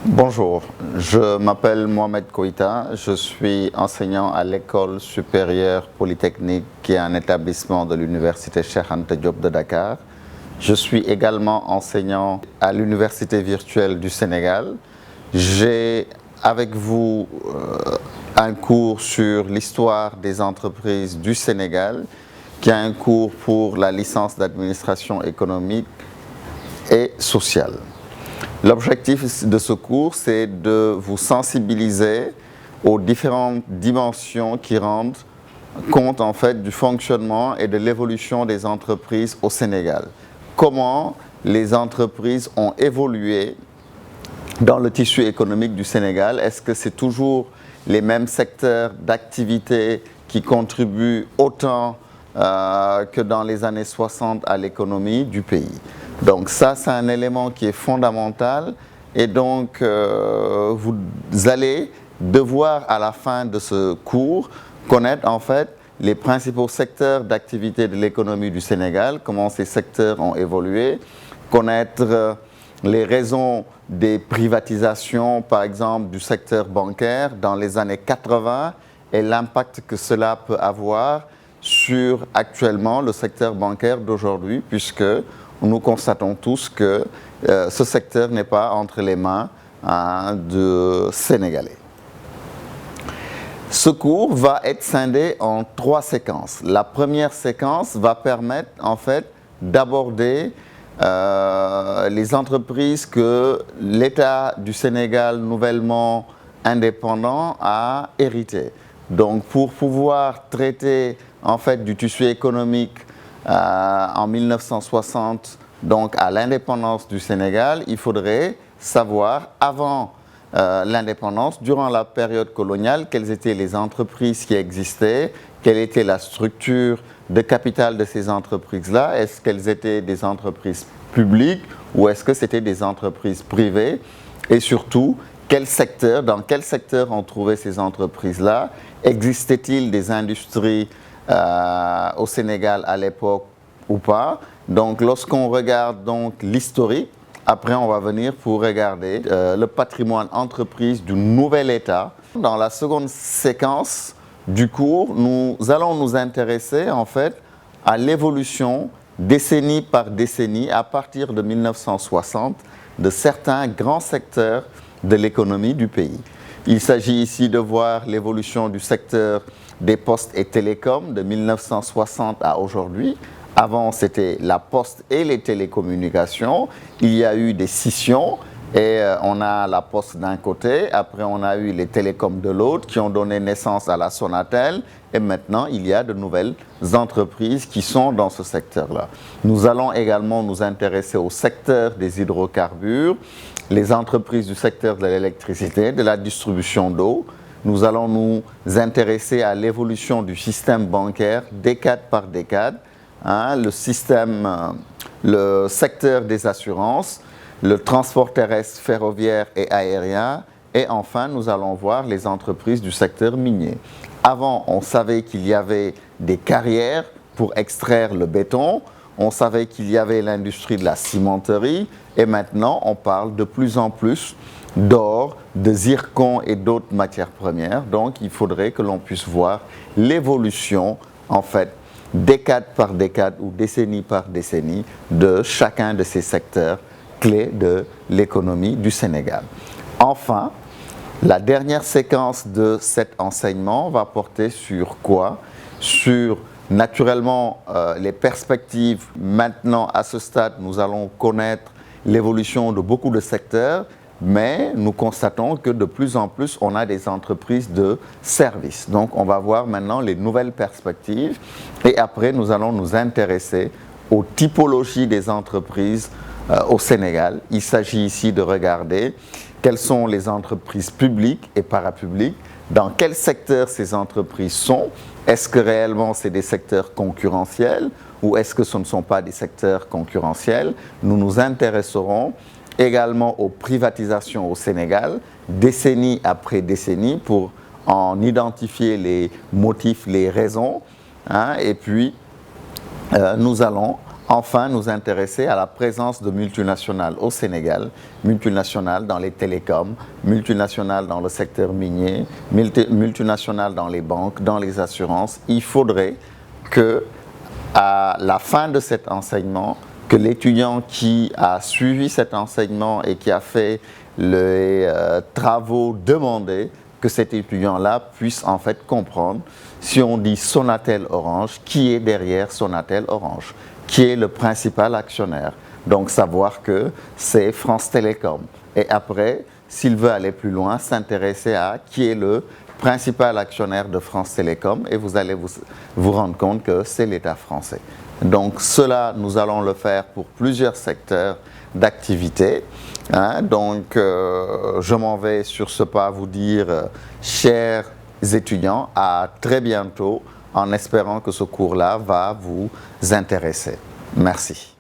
Bonjour, je m'appelle Mohamed Koïta, je suis enseignant à l'École supérieure polytechnique qui est un établissement de l'Université Cheikh Anta Diop de Dakar. Je suis également enseignant à l'Université virtuelle du Sénégal. J'ai avec vous un cours sur l'histoire des entreprises du Sénégal, qui est un cours pour la licence d'administration économique et sociale. L'objectif de ce cours, c'est de vous sensibiliser aux différentes dimensions qui rendent compte en fait du fonctionnement et de l'évolution des entreprises au Sénégal. Comment les entreprises ont évolué dans le tissu économique du Sénégal? Est-ce que c'est toujours les mêmes secteurs d'activité qui contribuent autant que dans les années 60 à l'économie du pays? Donc ça, c'est un élément qui est fondamental et donc vous allez devoir à la fin de ce cours connaître en fait les principaux secteurs d'activité de l'économie du Sénégal, comment ces secteurs ont évolué, connaître les raisons des privatisations, par exemple du secteur bancaire dans les années 80 et l'impact que cela peut avoir sur actuellement le secteur bancaire d'aujourd'hui, puisque nous constatons tous que ce secteur n'est pas entre les mains de Sénégalais. Ce cours va être scindé en 3 séquences. La première séquence va permettre en fait d'aborder les entreprises que l'État du Sénégal nouvellement indépendant a héritées. Donc pour pouvoir traiter en fait du tissu économique en 1960, donc à l'indépendance du Sénégal, il faudrait savoir avant l'indépendance, durant la période coloniale, quelles étaient les entreprises qui existaient, quelle était la structure de capital de ces entreprises-là, est-ce qu'elles étaient des entreprises publiques ou est-ce que c'était des entreprises privées, et surtout, dans quel secteur on trouvait ces entreprises-là, existait-il des industries au Sénégal à l'époque ou pas. Donc lorsqu'on regarde donc l'historique, après on va venir pour regarder le patrimoine entreprise du nouvel État. Dans la seconde séquence du cours, nous allons nous intéresser en fait à l'évolution décennie par décennie à partir de 1960 de certains grands secteurs de l'économie du pays. Il s'agit ici de voir l'évolution du secteur des postes et télécoms de 1960 à aujourd'hui. Avant, c'était la poste et les télécommunications. Il y a eu des scissions et on a la poste d'un côté. Après, on a eu les télécoms de l'autre qui ont donné naissance à la Sonatel. Et maintenant, il y a de nouvelles entreprises qui sont dans ce secteur-là. Nous allons également nous intéresser au secteur des hydrocarbures, les entreprises du secteur de l'électricité, de la distribution d'eau. Nous allons nous intéresser à l'évolution du système bancaire décade par décade, le secteur des assurances, le transport terrestre, ferroviaire et aérien, et enfin nous allons voir les entreprises du secteur minier. Avant, on savait qu'il y avait des carrières pour extraire le béton, on savait qu'il y avait l'industrie de la cimenterie, et maintenant on parle de plus en plus d'or, de zircon et d'autres matières premières. Donc il faudrait que l'on puisse voir l'évolution en fait décade par décade ou décennie par décennie de chacun de ces secteurs clés de l'économie du Sénégal. Enfin, la dernière séquence de cet enseignement va porter sur quoi? Sur naturellement les perspectives. Maintenant, à ce stade, nous allons connaître l'évolution de beaucoup de secteurs, mais nous constatons que de plus en plus, on a des entreprises de services. Donc, on va voir maintenant les nouvelles perspectives et après, nous allons nous intéresser aux typologies des entreprises au Sénégal. Il s'agit ici de regarder quelles sont les entreprises publiques et parapubliques, dans quel secteur ces entreprises sont, est-ce que réellement c'est des secteurs concurrentiels ou est-ce que ce ne sont pas des secteurs concurrentiels? Nous nous intéresserons également aux privatisations au Sénégal, décennie après décennie, pour en identifier les motifs, les raisons. Et puis, nous allons enfin nous intéresser à la présence de multinationales au Sénégal, multinationales dans les télécoms, multinationales dans le secteur minier, multinationales dans les banques, dans les assurances. Il faudrait que, à la fin de cet enseignement, que l'étudiant qui a suivi cet enseignement et qui a fait les travaux demandés, que cet étudiant-là puisse en fait comprendre, si on dit Sonatel Orange, qui est derrière Sonatel Orange, qui est le principal actionnaire. Donc savoir que c'est France Télécom. Et après, s'il veut aller plus loin, s'intéresser à qui est le principal actionnaire de France Télécom, et vous allez vous rendre compte que c'est l'État français. Donc cela, nous allons le faire pour plusieurs secteurs d'activité. Donc je m'en vais sur ce pas vous dire, chers étudiants, à très bientôt, en espérant que ce cours-là va vous intéresser. Merci.